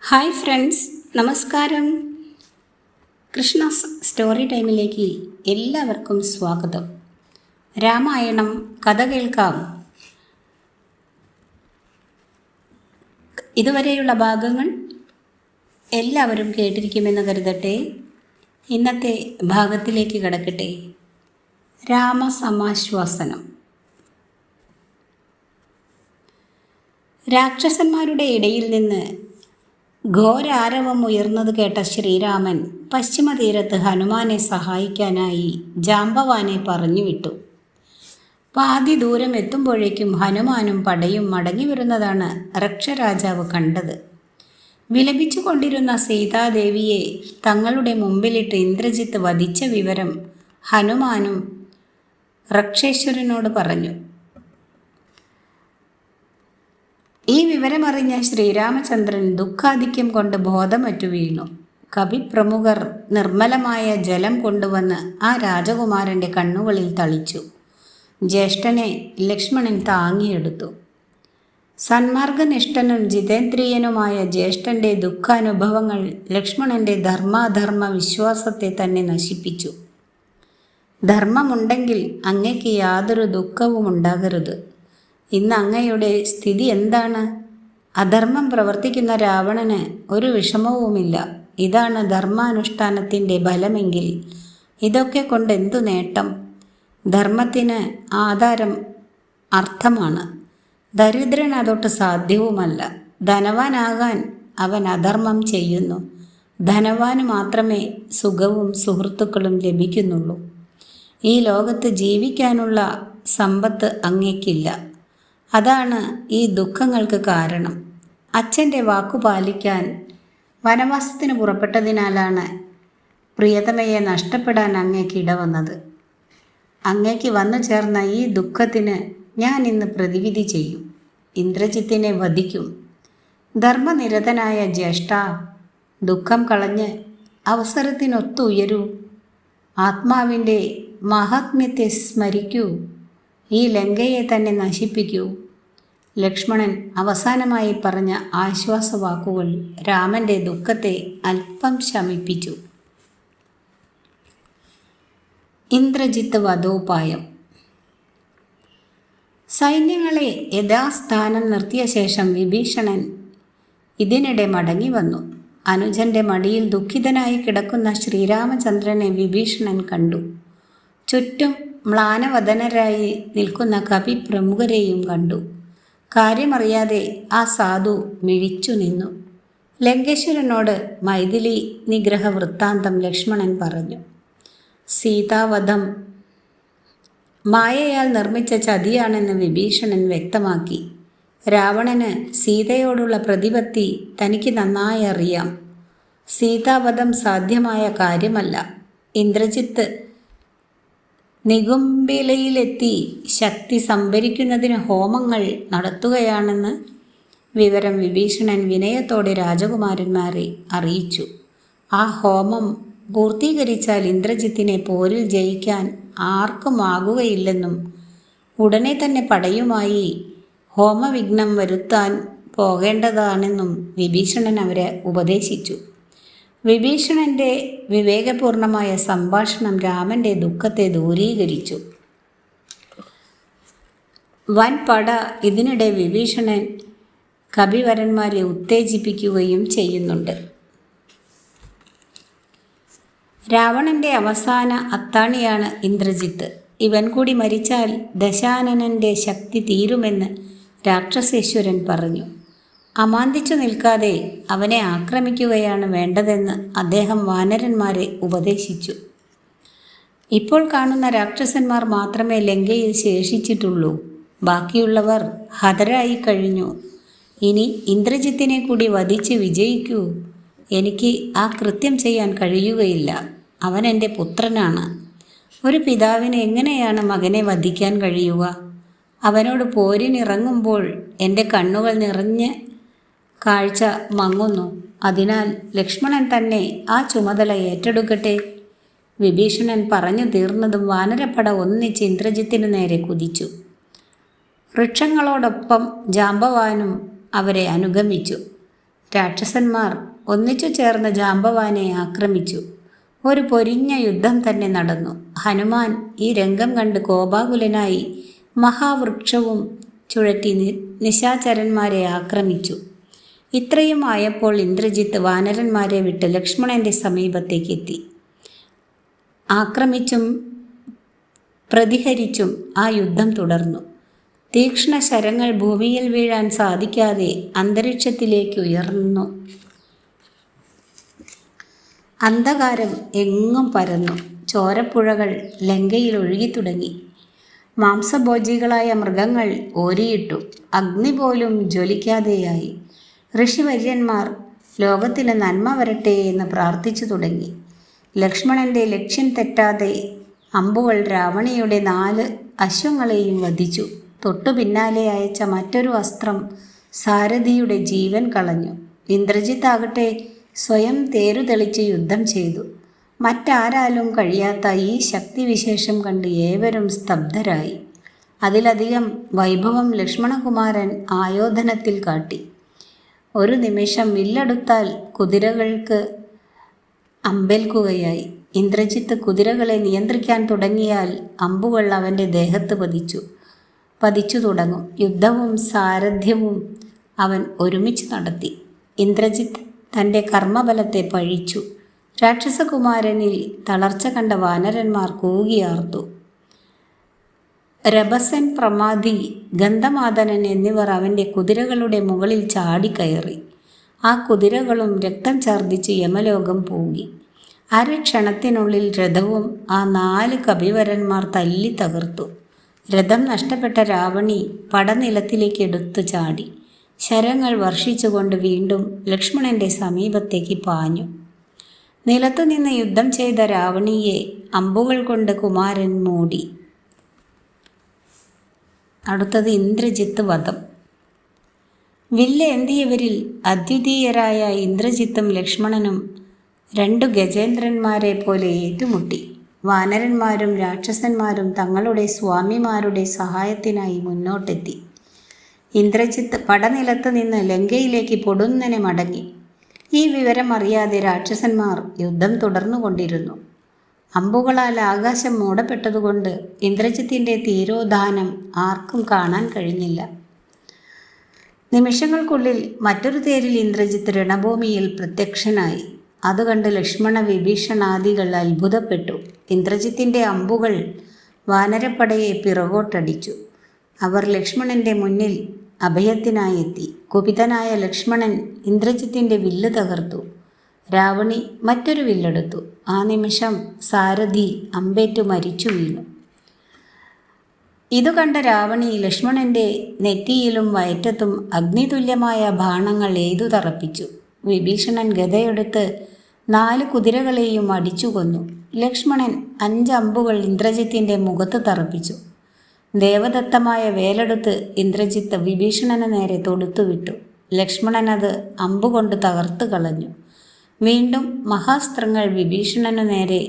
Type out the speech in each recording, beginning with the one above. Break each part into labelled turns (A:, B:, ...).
A: Hi friends, നമസ്കാരം. Krishna story ടൈമിലേക്ക് എല്ലാവർക്കും സ്വാഗതം. രാമായണം കഥ കേൾക്കാം. ഇതുവരെയുള്ള ഭാഗങ്ങൾ എല്ലാവരും കേട്ടിരിക്കുമെന്ന് കരുതട്ടെ. ഇന്നത്തെ ഭാഗത്തിലേക്ക് കടക്കട്ടെ. രാമസമാശ്വാസനം. രാക്ഷസന്മാരുടെ ഇടയിൽ നിന്ന് ഘോരാരവം ഉയർന്നത് കേട്ട ശ്രീരാമൻ പശ്ചിമതീരത്ത് ഹനുമാനെ സഹായിക്കാനായി ജാംബവാനെ പറഞ്ഞുവിട്ടു. പാതി ദൂരം എത്തുമ്പോഴേക്കും ഹനുമാനും പടയും മടങ്ങി വരുന്നതാണ് രക്ഷരാജാവ് കണ്ടത്. വിലപിച്ചു കൊണ്ടിരുന്ന സീതാദേവിയെ തങ്ങളുടെ മുമ്പിലിട്ട് ഇന്ദ്രജിത്ത് വധിച്ച വിവരം ഹനുമാനും രക്ഷേശ്വരനോട് പറഞ്ഞു. ഈ വിവരമറിഞ്ഞ ശ്രീരാമചന്ദ്രൻ ദുഃഖാധിക്യം കൊണ്ട് ബോധമറ്റു വീണു. കവിപ്രമുഖർ നിർമ്മലമായ ജലം കൊണ്ടുവന്ന് ആ രാജകുമാരൻ്റെ കണ്ണുകളിൽ തളിച്ചു. ജ്യേഷ്ഠനെ ലക്ഷ്മണൻ താങ്ങിയെടുത്തു. സന്മാർഗനിഷ്ഠനും ജിതേന്ദ്രിയനുമായ ജ്യേഷ്ഠൻ്റെ ദുഃഖാനുഭവങ്ങൾ ലക്ഷ്മണൻ്റെ ധർമാധർമ്മ വിശ്വാസത്തെ തന്നെ നശിപ്പിച്ചു. ധർമ്മമുണ്ടെങ്കിൽ അങ്ങയ്ക്ക് യാതൊരു ദുഃഖവും ഉണ്ടാകരുത്. ഇന്ന് അങ്ങയുടെ സ്ഥിതി എന്താണ്? അധർമ്മം പ്രവർത്തിക്കുന്ന രാവണന് ഒരു വിഷമവുമില്ല. ഇതാണ് ധർമാനുഷ്ഠാനത്തിൻ്റെ ഫലമെങ്കിൽ ഇതൊക്കെ കൊണ്ട് എന്തു നേട്ടം? ധർമ്മത്തിന് ആധാരം അർത്ഥമാണ്. ദരിദ്രൻ അതൊട്ട് സാധ്യവുമല്ല. ധനവാനാകാൻ അവൻ അധർമ്മം ചെയ്യുന്നു. ധനവാന് മാത്രമേ സുഖവും സുഹൃത്തുക്കളും ലഭിക്കുന്നുള്ളൂ. ഈ ലോകത്ത് ജീവിക്കാനുള്ള സമ്പത്ത് അങ്ങയ്ക്കില്ല. അതാണ് ഈ ദുഃഖങ്ങൾക്ക് കാരണം. അച്ഛൻ്റെ വാക്കു പാലിക്കാൻ വനവാസത്തിന് പുറപ്പെട്ടതിനാലാണ് പ്രിയതമയെ നഷ്ടപ്പെടാൻ അങ്ങയ്ക്ക് ഇടവന്നത്. അങ്ങയ്ക്ക് വന്നു ചേർന്ന ഈ ദുഃഖത്തിന് ഞാൻ ഇന്ന് പ്രതിവിധി ചെയ്യും. ഇന്ദ്രജിത്തിനെ വധിക്കും. ധർമ്മനിരതനായ ജ്യേഷ്ഠ, ദുഃഖം കളഞ്ഞ് അവസരത്തിനൊത്തു ഉയരൂ. ആത്മാവിൻ്റെ മഹാത്മ്യത്തെ സ്മരിക്കൂ. ഈ ലങ്കയെ തന്നെ നശിപ്പിക്കൂ. ലക്ഷ്മണൻ അവസാനമായി പറഞ്ഞ ആശ്വാസവാക്കുകൾ രാമൻ്റെ ദുഃഖത്തെ അല്പം ശമിപ്പിച്ചു. ഇന്ദ്രജിത്ത് വധോപായം. സൈന്യങ്ങളെ യഥാസ്ഥാനം നിർത്തിയ ശേഷം വിഭീഷണൻ ഇതിനിടെ മടങ്ങി വന്നു. അനുജൻ്റെ മടിയിൽ ദുഃഖിതനായി കിടക്കുന്ന ശ്രീരാമചന്ദ്രനെ വിഭീഷണൻ കണ്ടു. ചുറ്റും മ്ലാനവദനരായി നിൽക്കുന്ന കവിപ്രമുഖരെയും കണ്ടു. കാര്യമറിയാതെ ആ സാധു മിഴിച്ചു നിന്നു. ലങ്കേശ്വരനോട് മൈഥിലി നിഗ്രഹ വൃത്താന്തം ലക്ഷ്മണൻ പറഞ്ഞു. സീതാവധം മായയാൽ നിർമ്മിച്ച ചതിയാണെന്ന് വിഭീഷണൻ വ്യക്തമാക്കി. രാവണന് സീതയോടുള്ള പ്രതിപത്തി തനിക്ക് നന്നായി അറിയാം. സീതാവധം സാധ്യമായ കാര്യമല്ല. ഇന്ദ്രജിത്ത് നികുംബിലയിലെത്തി ശക്തി സംഭരിക്കുന്നതിന് ഹോമങ്ങൾ നടത്തുകയാണെന്ന് വിവരം വിഭീഷണൻ വിനയത്തോടെ രാജകുമാരന്മാരെ അറിയിച്ചു. ആ ഹോമം പൂർത്തീകരിച്ചാൽ ഇന്ദ്രജിത്തിനെ പോരിൽ ജയിക്കാൻ ആർക്കുമാകുകയില്ലെന്നും ഉടനെ തന്നെ പടയുമായി ഹോമവിഘ്നം വരുത്താൻ പോകേണ്ടതാണെന്നും വിഭീഷണൻ അവരെ ഉപദേശിച്ചു. വിഭീഷണൻ്റെ വിവേകപൂർണമായ സംഭാഷണം രാമൻ്റെ ദുഃഖത്തെ ദൂരീകരിച്ചു. വൻ പട ഇതിനിടെ വിഭീഷണൻ കവിവരന്മാരെ ഉത്തേജിപ്പിക്കുകയും ചെയ്യുന്നുണ്ട്. രാവണൻ്റെ അവസാന അത്താണിയാണ് ഇന്ദ്രജിത്ത്. ഇവൻ കൂടി മരിച്ചാൽ ദശാനനൻ്റെ ശക്തി തീരുമെന്ന് രാക്ഷസേശ്വരൻ പറഞ്ഞു. അമാന്തിച്ചു നിൽക്കാതെ അവനെ ആക്രമിക്കുകയാണ് വേണ്ടതെന്ന് അദ്ദേഹം വാനരന്മാരെ ഉപദേശിച്ചു. ഇപ്പോൾ കാണുന്ന രാക്ഷസന്മാർ മാത്രമേ ലങ്കയിൽ ശേഷിച്ചിട്ടുള്ളൂ. ബാക്കിയുള്ളവർ ഹതരായി കഴിഞ്ഞു. ഇനി ഇന്ദ്രജിത്തിനെ കൂടി വധിച്ച് വിജയിക്കൂ. എനിക്ക് ആ കൃത്യം ചെയ്യാൻ കഴിയുകയില്ല. അവൻ എൻ്റെ പുത്രനാണ്. ഒരു പിതാവിന് എങ്ങനെയാണ് മകനെ വധിക്കാൻ കഴിയുക? അവനോട് പോരിനിറങ്ങുമ്പോൾ എൻ്റെ കണ്ണുകൾ നിറഞ്ഞ് കാഴ്ച മങ്ങുന്നു. അതിനാൽ ലക്ഷ്മണൻ തന്നെ ആ ചുമതല ഏറ്റെടുക്കട്ടെ. വിഭീഷണൻ പറഞ്ഞു തീർന്നതും വാനരപ്പട ഒന്നിച്ച് ഇന്ദ്രജിത്തിനു നേരെ കുതിച്ചു. വൃക്ഷങ്ങളോടൊപ്പം ജാംബവാനും അവരെ അനുഗമിച്ചു. രാക്ഷസന്മാർ ഒന്നിച്ചു ചേർന്ന് ജാമ്പവാനെ ആക്രമിച്ചു. ഒരു പൊരിഞ്ഞ യുദ്ധം തന്നെ നടന്നു. ഹനുമാൻ ഈ രംഗം കണ്ട് കോപാകുലനായി മഹാവൃക്ഷവും ചുഴറ്റി നിശാചരന്മാരെ ആക്രമിച്ചു. ഇത്രയും ആയപ്പോൾ ഇന്ദ്രജിത്ത് വാനരന്മാരെ വിട്ട് ലക്ഷ്മണന്റെ സമീപത്തേക്കെത്തി. ആക്രമിച്ചും പ്രതിഹരിച്ചും ആ യുദ്ധം തുടർന്നു. തീക്ഷ്ണ ശരങ്ങൾ ഭൂമിയിൽ വീഴാൻ സാധിക്കാതെ അന്തരീക്ഷത്തിലേക്ക് ഉയർന്നു. അന്ധകാരം എങ്ങും പരന്നു. ചോരപ്പുഴകൾ ലങ്കയിൽ ഒഴുകിത്തുടങ്ങി. മാംസഭോജികളായ മൃഗങ്ങൾ ഓരിയിട്ടു. അഗ്നി പോലും ജ്വലിക്കാതെയായി. ഋഷിവര്യന്മാർ ലോകത്തിന് നന്മ വരട്ടെ എന്ന് പ്രാർത്ഥിച്ചു തുടങ്ങി. ലക്ഷ്മണന്റെ ലക്ഷ്യം തെറ്റാതെ അമ്പുകൾ രാവണിയുടെ 4 അശ്വങ്ങളെയും വധിച്ചു. തൊട്ടു പിന്നാലെ അയച്ച മറ്റൊരു അസ്ത്രം സാരഥിയുടെ ജീവൻ കളഞ്ഞു. ഇന്ദ്രജിത്താകട്ടെ സ്വയം തേരുതെളിച്ച് യുദ്ധം ചെയ്തു. മറ്റാരാലും കഴിയാത്ത ഈ ശക്തിവിശേഷം കണ്ട് ഏവരും സ്തബ്ധരായി. അതിലധികം വൈഭവം ലക്ഷ്മണകുമാരൻ ആയോധനത്തിൽ കാട്ടി. ഒരു നിമിഷം വില്ലെടുത്താൽ കുതിരകൾക്ക് അമ്പേൽക്കുകയായി. ഇന്ദ്രജിത്ത് കുതിരകളെ നിയന്ത്രിക്കാൻ തുടങ്ങിയാൽ അമ്പുകൾ അവൻ്റെ ദേഹത്ത് പതിച്ചു തുടങ്ങും. യുദ്ധവും സാരഥ്യവും അവൻ ഒരുമിച്ച് നടത്തി. ഇന്ദ്രജിത്ത് തൻ്റെ കർമ്മബലത്തെ പഴിച്ചു. രാക്ഷസകുമാരനിൽ തളർച്ച കണ്ട വാനരന്മാർ കൂകിയാർത്തു. രഭസൻ, പ്രമാദി, ഗന്ധമാദനൻ എന്നിവർ അവൻ്റെ കുതിരകളുടെ മുകളിൽ ചാടിക്കയറി. ആ കുതിരകളും രക്തം ഛർദ്ദിച്ച് യമലോകം പോകി. അരക്ഷണത്തിനുള്ളിൽ രഥവും ആ 4 കപിവരന്മാർ തല്ലി തകർത്തു. രഥം നഷ്ടപ്പെട്ട രാവണി പടനിലത്തിലേക്ക് എടുത്തു ചാടി. ശരങ്ങൾ വർഷിച്ചുകൊണ്ട് വീണ്ടും ലക്ഷ്മണന്റെ സമീപത്തേക്ക് പാഞ്ഞു. നിലത്തുനിന്ന് യുദ്ധം ചെയ്ത രാവണിയെ അമ്പുകൾ കൊണ്ട് കുമാരൻ മൂടി. അടുത്തത് ഇന്ദ്രജിത്ത് വധം. വില്ലേന്തിയവരിൽ അദ്വിതീയരായ ഇന്ദ്രജിത്തും ലക്ഷ്മണനും 2 ഗജേന്ദ്രന്മാരെ പോലെ ഏറ്റുമുട്ടി. വാനരന്മാരും രാക്ഷസന്മാരും തങ്ങളുടെ സ്വാമിമാരുടെ സഹായത്തിനായി മുന്നോട്ടെത്തി. ഇന്ദ്രജിത്ത് പടനിലത്ത് നിന്ന് ലങ്കയിലേക്ക് പൊടുന്നനെ മടങ്ങി. ഈ വിവരം അറിയാതെ രാക്ഷസന്മാർ യുദ്ധം തുടർന്നുകൊണ്ടിരുന്നു. അമ്പുകളാൽ ആകാശം മൂടപ്പെട്ടതുകൊണ്ട് ഇന്ദ്രജിത്തിൻ്റെ തീരോധാനം ആർക്കും കാണാൻ കഴിഞ്ഞില്ല. നിമിഷങ്ങൾക്കുള്ളിൽ മറ്റൊരു തേരിൽ ഇന്ദ്രജിത്ത് രണഭൂമിയിൽ പ്രത്യക്ഷനായി. അതുകണ്ട് ലക്ഷ്മണ വിഭീഷണാദികൾ അത്ഭുതപ്പെട്ടു. ഇന്ദ്രജിത്തിൻ്റെ അമ്പുകൾ വാനരപ്പടയെ പിറകോട്ടടിച്ചു. അവർ ലക്ഷ്മണന്റെ മുന്നിൽ അഭയത്തിനായെത്തി. കുപിതനായ ലക്ഷ്മണൻ ഇന്ദ്രജിത്തിൻ്റെ വില്ല് തകർത്തു. രാവണി മറ്റൊരു വില്ലെടുത്തു. ആ നിമിഷം സാരഥി അമ്പേറ്റു മരിച്ചു വീണു. ഇതു കണ്ട രാവണി ലക്ഷ്മണന്റെ നെറ്റിയിലും വയറ്റത്തും അഗ്നിതുല്യമായ ബാണങ്ങൾ എയ്തു തറപ്പിച്ചു. വിഭീഷണൻ ഗദയെടുത്ത് 4 കുതിരകളെയും അടിച്ചു കൊന്നു. ലക്ഷ്മണൻ 5 അമ്പുകൾ ഇന്ദ്രജിത്തിൻ്റെ മുഖത്ത് തറപ്പിച്ചു. ദേവദത്തമായ വേലെടുത്ത് ഇന്ദ്രജിത്ത് വിഭീഷണന് നേരെ തൊടുത്തുവിട്ടു. ലക്ഷ്മണൻ അത് അമ്പുകൊണ്ട് തകർത്ത് കളഞ്ഞു. വീണ്ടും മഹാസ്ത്രങ്ങൾ വിഭീഷണനു നേരെ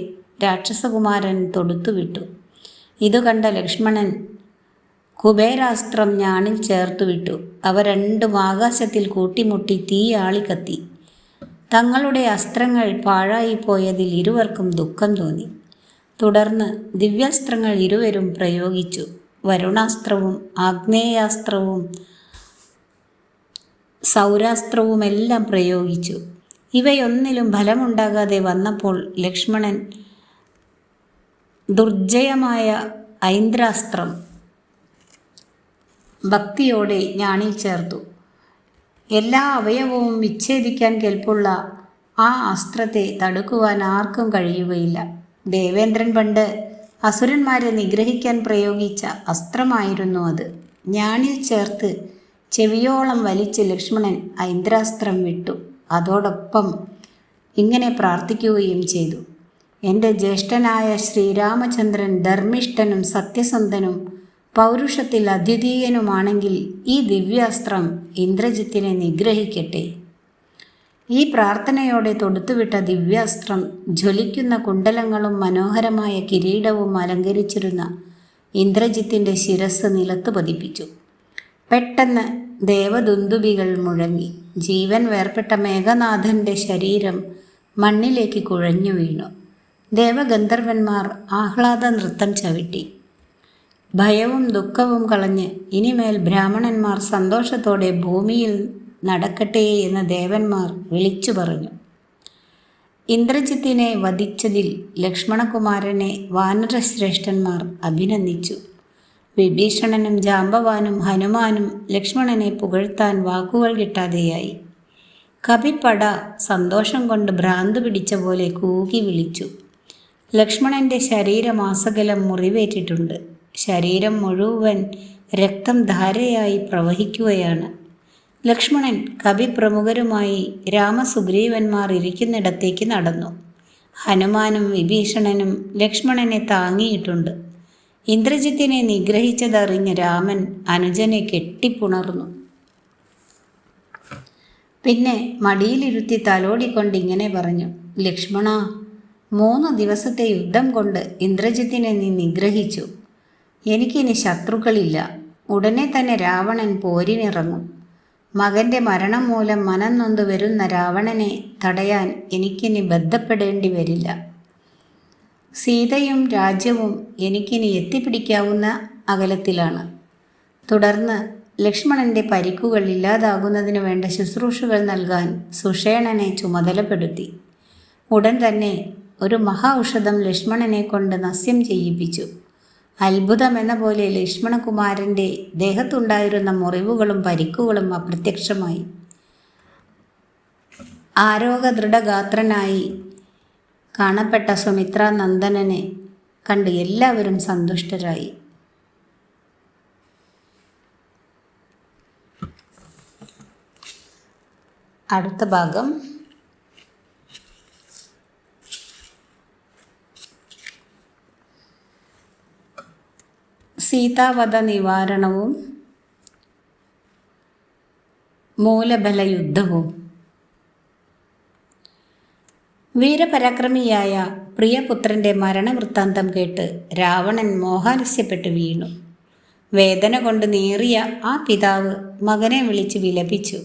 A: രാക്ഷസകുമാരൻ തൊടുത്തുവിട്ടു. ഇതു കണ്ട ലക്ഷ്മണൻ കുബേരാസ്ത്രം ഞാണിൽ ചേർത്തുവിട്ടു. അവ 2 ആകാശത്തിൽ കൂട്ടിമുട്ടി തീയാളിക്കത്തി. തങ്ങളുടെ അസ്ത്രങ്ങൾ പാഴായിപ്പോയതിൽ ഇരുവർക്കും ദുഃഖം തോന്നി. തുടർന്ന് ദിവ്യാസ്ത്രങ്ങൾ ഇരുവരും പ്രയോഗിച്ചു. വരുണാസ്ത്രവും ആഗ്നേയാസ്ത്രവും സൗരാസ്ത്രവുമെല്ലാം പ്രയോഗിച്ചു. ഇവയൊന്നിലും ഫലമുണ്ടാകാതെ വന്നപ്പോൾ ലക്ഷ്മണൻ ദുർജയമായ ഐന്ദ്രാസ്ത്രം ഭക്തിയോടെ ഞാണിൽ ചേർത്തു. എല്ലാ അവയവവും വിച്ഛേദിക്കാൻ കെൽപ്പുള്ള ആ അസ്ത്രത്തെ തടുക്കുവാൻ ആർക്കും കഴിയുകയില്ല. ദേവേന്ദ്രൻ പണ്ട് അസുരന്മാരെ നിഗ്രഹിക്കാൻ പ്രയോഗിച്ച അസ്ത്രമായിരുന്നു അത്. ഞാണിൽ ചേർത്ത് ചെവിയോളം വലിച്ച് ലക്ഷ്മണൻ ഐന്ദ്രാസ്ത്രം വിട്ടു. അതോടൊപ്പം ഇങ്ങനെ പ്രാർത്ഥിക്കുകയും ചെയ്തു: എൻ്റെ ജ്യേഷ്ഠനായ ശ്രീരാമചന്ദ്രൻ ധർമ്മിഷ്ഠനും സത്യസന്ധനും പൗരുഷത്തിൽ അദ്വിതീയനുമാണെങ്കിൽ ഈ ദിവ്യാസ്ത്രം ഇന്ദ്രജിത്തിനെ നിഗ്രഹിക്കട്ടെ. ഈ പ്രാർത്ഥനയോടെ തൊടുത്തുവിട്ട ദിവ്യാസ്ത്രം ജ്വലിക്കുന്ന കുണ്ടലങ്ങളും മനോഹരമായ കിരീടവും അലങ്കരിച്ചിരുന്ന ഇന്ദ്രജിത്തിൻ്റെ ശിരസ് നിലത്ത് പതിപ്പിച്ചു. പെട്ടെന്ന് ദേവദുന്ദുഭികൾ മുഴങ്ങി. ജീവൻ വേർപെട്ട മേഘനാഥൻ്റെ ശരീരം മണ്ണിലേക്ക് കുഴഞ്ഞു വീണു. ദേവഗന്ധർവന്മാർ ആഹ്ലാദ നൃത്തം ചവിട്ടി. ഭയവും ദുഃഖവും കളഞ്ഞ് ഇനിമേൽ ബ്രാഹ്മണന്മാർ സന്തോഷത്തോടെ ഭൂമിയിൽ നടക്കട്ടെ എന്ന് ദേവന്മാർ വിളിച്ചു പറഞ്ഞു. ഇന്ദ്രജിത്തിനെ വധിച്ചതിൽ ലക്ഷ്മണകുമാരനെ വാനരശ്രേഷ്ഠന്മാർ അഭിനന്ദിച്ചു. വിഭീഷണനും ജാമ്പവാനും ഹനുമാനും ലക്ഷ്മണനെ പുകഴ്ത്താൻ വാക്കുകൾ കിട്ടാതെയായി. കപിപ്പട സന്തോഷം കൊണ്ട് ഭ്രാന്തു പിടിച്ച പോലെ കൂകി വിളിച്ചു. ലക്ഷ്മണൻ്റെ ശരീരമാസകലം മുറിവേറ്റിട്ടുണ്ട്. ശരീരം മുഴുവൻ രക്തം ധാരയായി പ്രവഹിക്കുകയാണ്. ലക്ഷ്മണൻ കവിപ്രമുഖരുമായി രാമസുഗ്രീവന്മാർ ഇരിക്കുന്നിടത്തേക്ക് നടന്നു. ഹനുമാനും വിഭീഷണനും ലക്ഷ്മണനെ താങ്ങിയിട്ടുണ്ട്. ഇന്ദ്രജിത്തിനെ നിഗ്രഹിച്ചതറിഞ്ഞ് രാമൻ അനുജനെ കെട്ടിപ്പുണർന്നു. പിന്നെ മടിയിലിരുത്തി തലോടിക്കൊണ്ടിങ്ങനെ പറഞ്ഞു: ലക്ഷ്മണ, 3 ദിവസത്തെ യുദ്ധം കൊണ്ട് ഇന്ദ്രജിത്തിനെ നീ നിഗ്രഹിച്ചു. എനിക്കിനി ശത്രുക്കളില്ല. ഉടനെ തന്നെ രാവണൻ പോരിനിറങ്ങും. മകൻ്റെ മരണം മൂലം മനം നൊന്തു വരുന്ന രാവണനെ തടയാൻ എനിക്കിനി ബന്ധപ്പെടേണ്ടി വരില്ല. സീതയും രാജ്യവും എനിക്കിനി എത്തിപ്പിടിക്കാവുന്ന അകലത്തിലാണ്. തുടർന്ന് ലക്ഷ്മണൻ്റെ പരിക്കുകൾ ഇല്ലാതാകുന്നതിന് വേണ്ട ശുശ്രൂഷകൾ നൽകാൻ സുഷേണനെ ചുമതലപ്പെടുത്തി. ഉടൻ തന്നെ ഒരു മഹാ ഔഷധം ലക്ഷ്മണനെ കൊണ്ട് നസ്യം ചെയ്യിപ്പിച്ചു. അത്ഭുതമെന്ന പോലെ ലക്ഷ്മണകുമാരൻ്റെ ദേഹത്തുണ്ടായിരുന്ന മുറിവുകളും പരിക്കുകളും അപ്രത്യക്ഷമായി. ആരോഗ്യദൃഢഗാത്രനായി കാണപ്പെട്ട സുമിത്രാനന്ദനനെ കണ്ട് എല്ലാവരും സന്തുഷ്ടരായി. അടുത്ത ഭാഗം സീതാവധ നിവാരണവും മൂലബലയുദ്ധവും. വീരപരാക്രമിയായ പ്രിയപുത്രൻ്റെ മരണവൃത്താന്തം കേട്ട് രാവണൻ മോഹാലസ്യപ്പെട്ട് വീണു. വേദന കൊണ്ട് നീറിയ ആ പിതാവ് മകനെ വിളിച്ച് വിലപിച്ചു: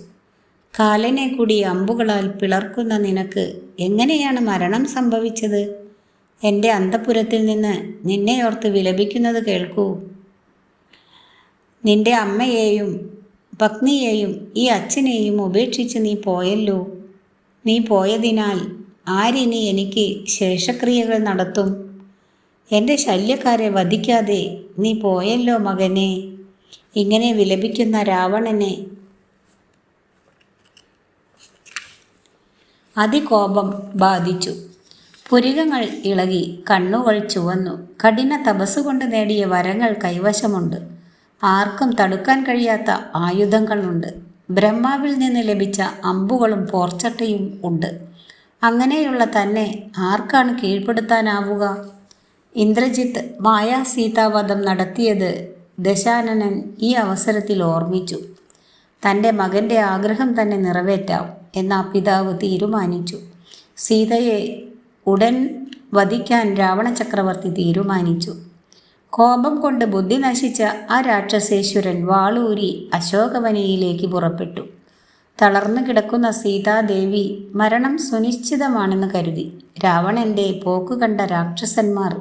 A: കാലനെ കൂടി അമ്പുകളാൽ പിളർക്കുന്ന നിനക്ക് എങ്ങനെയാണ് മരണം സംഭവിച്ചത്? എൻ്റെ അന്തഃപുരത്തിൽ നിന്ന് നിന്നെയോർത്ത് വിലപിക്കുന്നത് കേൾക്കൂ. നിന്റെ അമ്മയെയും പത്നിയെയും ഈ അച്ഛനെയും ഉപേക്ഷിച്ച് നീ പോയല്ലോ. നീ പോയതിനാൽ ആരിനി എനിക്ക് ശേഷക്രിയകൾ നടത്തും? എൻ്റെ ശല്യക്കാരെ വധിക്കാതെ നീ പോയല്ലോ മകനെ. ഇങ്ങനെ വിലപിക്കുന്ന രാവണനെ അതികോപം ബാധിച്ചു. പുരികങ്ങൾ ഇളകി, കണ്ണുകൾ ചുവന്നു. കഠിന തപസ്സുകൊണ്ട് നേടിയ വരങ്ങൾ കൈവശമുണ്ട്. ആർക്കും തടുക്കാൻ കഴിയാത്ത ആയുധങ്ങളുണ്ട്. ബ്രഹ്മാവിൽ നിന്ന് ലഭിച്ച അമ്പുകളും പോർച്ചട്ടയും ഉണ്ട്. അങ്ങനെയുള്ള തന്നെ ആർക്കാണ് കീഴ്പ്പെടുത്താനാവുക? ഇന്ദ്രജിത്ത് മായാസീതാവധം നടത്തിയത് ദശാനനൻ ഈ അവസരത്തിൽ ഓർമ്മിച്ചു. തൻ്റെ മകൻ്റെ ആഗ്രഹം തന്നെ നിറവേറ്റാം എന്ന് ആ പിതാവ് തീരുമാനിച്ചു. സീതയെ ഉടൻ വധിക്കാൻ രാവണചക്രവർത്തി തീരുമാനിച്ചു. കോപം കൊണ്ട് ബുദ്ധി നശിച്ച ആ രാക്ഷസേശ്വരൻ വാളൂരി അശോകവനിയിലേക്ക് പുറപ്പെട്ടു. തളർന്നു കിടക്കുന്ന സീതാദേവി മരണം സുനിശ്ചിതമാണെന്ന് കരുതി രാവണൻ്റെ പോക്കു കണ്ട രാക്ഷസന്മാർ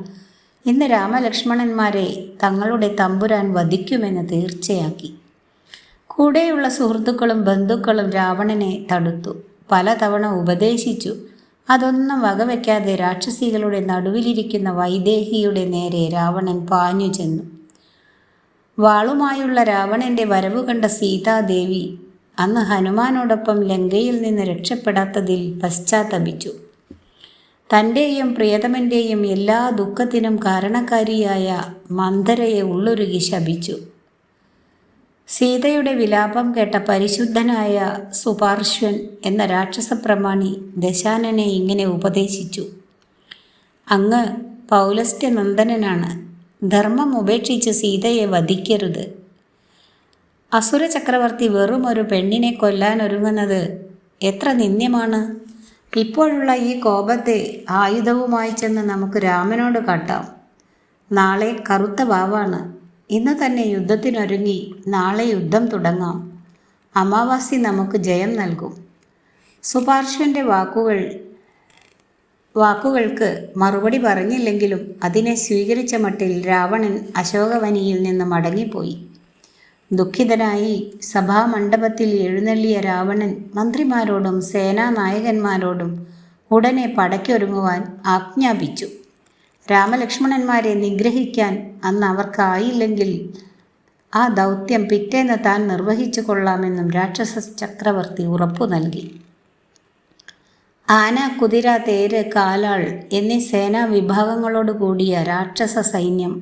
A: ഇന്ന് രാമലക്ഷ്മണന്മാരെ തങ്ങളുടെ തമ്പുരാൻ വധിക്കുമെന്ന് തീർച്ചയാക്കി. കൂടെയുള്ള സുഹൃത്തുക്കളും ബന്ധുക്കളും രാവണനെ തടുത്തു. പലതവണ ഉപദേശിച്ചു. അതൊന്നും വകവയ്ക്കാതെ രാക്ഷസികളുടെ നടുവിലിരിക്കുന്ന വൈദേഹിയുടെ നേരെ രാവണൻ പാഞ്ഞു ചെന്നു. വാളുമായുള്ള രാവണൻ്റെ വരവ് കണ്ട സീതാദേവി അന്ന് ഹനുമാനോടൊപ്പം ലങ്കയിൽ നിന്ന് രക്ഷപ്പെടാത്തതിൽ പശ്ചാത്തപിച്ചു. തൻ്റെയും പ്രിയതമൻ്റെയും എല്ലാ ദുഃഖത്തിനും കാരണക്കാരിയായ മന്ദരയെ ഉള്ളൊരുകി ശപിച്ചു. സീതയുടെ വിലാപം കേട്ട പരിശുദ്ധനായ സുപാർശ്വൻ എന്ന രാക്ഷസപ്രമാണി ദശാനനെ ഇങ്ങനെ ഉപദേശിച്ചു: അങ്ങ് പൗലസ്ത്യനന്ദനാണ്. ധർമ്മം ഉപേക്ഷിച്ച് സീതയെ വധിക്കരുത്. അസുര ചക്രവർത്തി വെറും ഒരു പെണ്ണിനെ കൊല്ലാൻ ഒരുങ്ങുന്നത് എത്ര നിന്ദ്യമാണ്. ഇപ്പോഴുള്ള ഈ കോപത്തെ ആയുധവുമായി ചെന്ന് നമുക്ക് രാമനോട് കാട്ടാം. നാളെ കറുത്ത വാവാണ്. ഇന്ന് തന്നെ യുദ്ധത്തിനൊരുങ്ങി നാളെ യുദ്ധം തുടങ്ങാം. അമാവാസി നമുക്ക് ജയം നൽകും. സുപാർശ്വൻ്റെ വാക്കുകൾക്ക് മറുപടി പറഞ്ഞില്ലെങ്കിലും അതിനെ സ്വീകരിച്ച മട്ടിൽ രാവണൻ അശോകവനിയിൽ നിന്ന് മടങ്ങിപ്പോയി. ദുഃഖിതനായി സഭാമണ്ഡപത്തിൽ എഴുന്നള്ളിയ രാവണൻ മന്ത്രിമാരോടും സേനാനായകന്മാരോടും ഉടനെ പടയ്ക്കൊരുങ്ങുവാൻ ആജ്ഞാപിച്ചു. രാമലക്ഷ്മണന്മാരെ നിഗ്രഹിക്കാൻ അന്ന് അവർക്കായില്ലെങ്കിൽ ആ ദൗത്യം പിറ്റേന്ന് താൻ നിർവഹിച്ചു കൊള്ളാമെന്നും രാക്ഷസ ചക്രവർത്തി ഉറപ്പു നൽകി. ആന, കുതിര, തേര്, കാലാൾ എന്നീ സേനാ വിഭാഗങ്ങളോട് കൂടിയ രാക്ഷസ സൈന്യം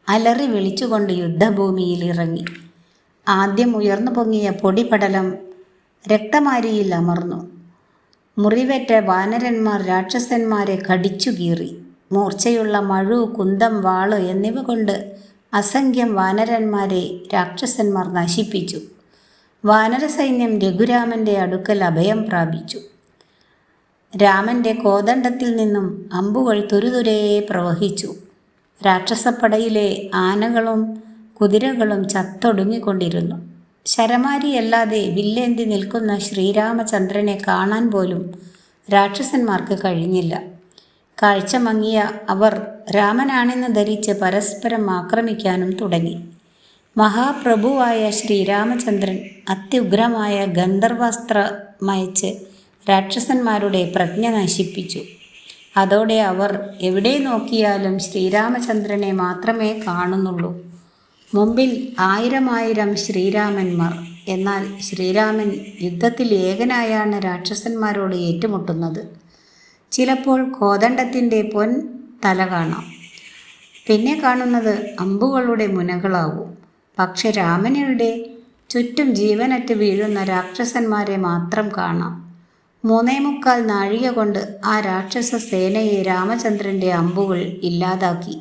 A: അലറി വിളിച്ചുകൊണ്ട് യുദ്ധഭൂമിയിൽ ഇറങ്ങി. ആദ്യം ഉയർന്നു പൊങ്ങിയ പൊടിപടലം രക്തമാരിയിൽ അമർന്നു. മുറിവേറ്റ വാനരന്മാർ രാക്ഷസന്മാരെ കടിച്ചു കീറി. മൂർച്ചയുള്ള മഴു, കുന്തം, വാള് എന്നിവ കൊണ്ട് അസംഖ്യം വാനരന്മാരെ രാക്ഷസന്മാർ നശിപ്പിച്ചു. വാനരസൈന്യം രഘുരാമൻ്റെ അടുക്കൽ അഭയം പ്രാപിച്ചു. രാമൻ്റെ കോദണ്ഡത്തിൽ നിന്നും അമ്പുകൾ തുരുതുരയെ പ്രവഹിച്ചു. രാക്ഷസപ്പടയിലെ ആനകളും കുതിരകളും ചത്തൊടുങ്ങിക്കൊണ്ടിരുന്നു. ശരമാരിയല്ലാതെ വില്ലേന്തി നിൽക്കുന്ന ശ്രീരാമചന്ദ്രനെ കാണാൻ പോലും രാക്ഷസന്മാർക്ക് കഴിഞ്ഞില്ല. കാഴ്ച മങ്ങിയ അവർ രാമനാണെന്ന് ധരിച്ച് പരസ്പരം ആക്രമിക്കാനും തുടങ്ങി. മഹാപ്രഭുവായ ശ്രീരാമചന്ദ്രൻ അത്യുഗ്രമായ ഗന്ധർവാസ്ത്രമയച്ച് രാക്ഷസന്മാരുടെ പ്രജ്ഞ നശിപ്പിച്ചു. അതോടെ അവർ എവിടെ നോക്കിയാലും ശ്രീരാമചന്ദ്രനെ മാത്രമേ കാണുന്നുള്ളൂ. മുമ്പിൽ ആയിരം ശ്രീരാമന്മാർ. എന്നാൽ ശ്രീരാമൻ യുദ്ധത്തിൽ ഏകനായാണ് രാക്ഷസന്മാരോട് ഏറ്റുമുട്ടുന്നത്. ചിലപ്പോൾ കോദണ്ഡത്തിൻ്റെ പൊൻ തല കാണാം, പിന്നെ കാണുന്നത് അമ്പുകളുടെ മുനകളാവും. പക്ഷെ രാമനുടെ ചുറ്റും ജീവനറ്റ് വീഴുന്ന രാക്ഷസന്മാരെ മാത്രം കാണാം. 3.25 നാഴിക കൊണ്ട് ആ രാക്ഷസ സേനയെ രാമചന്ദ്രൻ്റെ അമ്പുകൾ ഇല്ലാതാക്കി.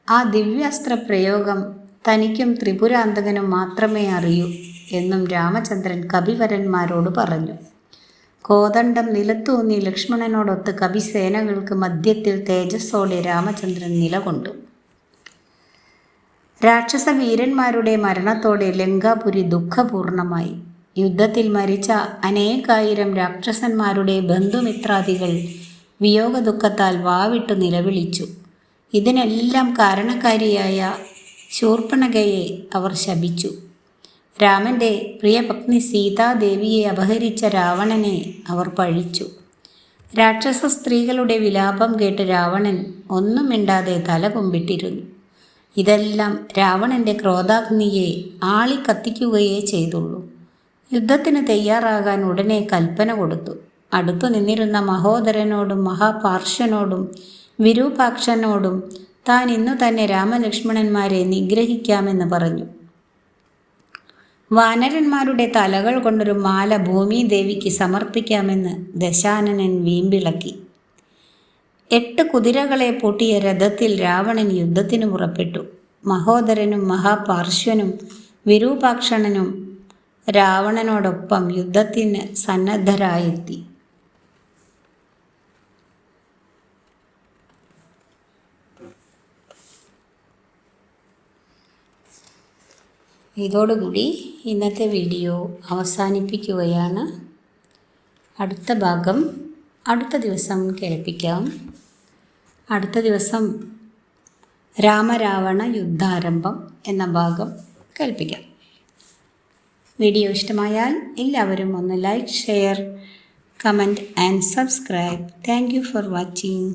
A: ആ ദിവ്യാസ്ത്ര പ്രയോഗം തനിക്കും ത്രിപുരാന്തകനും മാത്രമേ അറിയൂ എന്നും രാമചന്ദ്രൻ കപിവരന്മാരോട് പറഞ്ഞു. കോദണ്ഡം നിലത്തൂന്നി ലക്ഷ്മണനോടൊത്ത് കപിസേനകൾക്ക് മധ്യത്തിൽ തേജസ്സോടെ രാമചന്ദ്രൻ നിലകൊണ്ടു. രാക്ഷസ വീരന്മാരുടെ മരണത്തോടെ ലങ്കാപുരി ദുഃഖപൂർണമായി. യുദ്ധത്തിൽ മരിച്ച അനേകായിരം രാക്ഷസന്മാരുടെ ബന്ധുമിത്രാദികൾ വിയോഗ ദുഃഖത്താൽ വാവിട്ടു നിലവിളിച്ചു. ഇതിനെല്ലാം കാരണക്കാരിയായ ശൂർപ്പണഖയെ അവർ ശപിച്ചു. രാമൻ്റെ പ്രിയപത്നി സീതാദേവിയെ അപഹരിച്ച രാവണനെ അവർ പഴിച്ചു. രാക്ഷസ സ്ത്രീകളുടെ വിലാപം കേട്ട് രാവണൻ ഒന്നും മിണ്ടാതെ തല കുമ്പിട്ടിരുന്നു. ഇതെല്ലാം രാവണൻ്റെ ക്രോധാഗ്നിയെ ആളിക്കത്തിക്കുകയേ ചെയ്തുള്ളൂ. യുദ്ധത്തിന് തയ്യാറാകാൻ ഉടനെ കൽപ്പന കൊടുത്തു. അടുത്തു നിന്നിരുന്ന മഹോദരനോടും മഹാപാർശ്വനോടും വിരൂപാക്ഷനോടും താൻ ഇന്നു തന്നെ രാമലക്ഷ്മണന്മാരെ നിഗ്രഹിക്കാമെന്ന് പറഞ്ഞു. വാനരന്മാരുടെ തലകൾ കൊണ്ടൊരു മാല ഭൂമിദേവിക്ക് സമർപ്പിക്കാമെന്ന് ദശാനനൻ വീമ്പിളക്കി. 8 കുതിരകളെ പൂട്ടിയ രഥത്തിൽ രാവണൻ യുദ്ധത്തിന് പുറപ്പെട്ടു. മഹോദരനും മഹാപാർശ്വനും വിരൂപാക്ഷണനും രാവണനോടൊപ്പം യുദ്ധത്തിന് സന്നദ്ധരായെത്തി. ഇതോടുകൂടി ഇന്നത്തെ വീഡിയോ അവസാനിപ്പിക്കുകയാണ്. അടുത്ത ഭാഗം അടുത്ത ദിവസം കേൾപ്പിക്കാം. അടുത്ത ദിവസം രാമരാവണ യുദ്ധാരംഭം എന്ന ഭാഗം കേൾപ്പിക്കാം. വീഡിയോ ഇഷ്ടമായാൽ എല്ലാവരും ഒന്ന് like, share, comment and subscribe. Thank you for watching.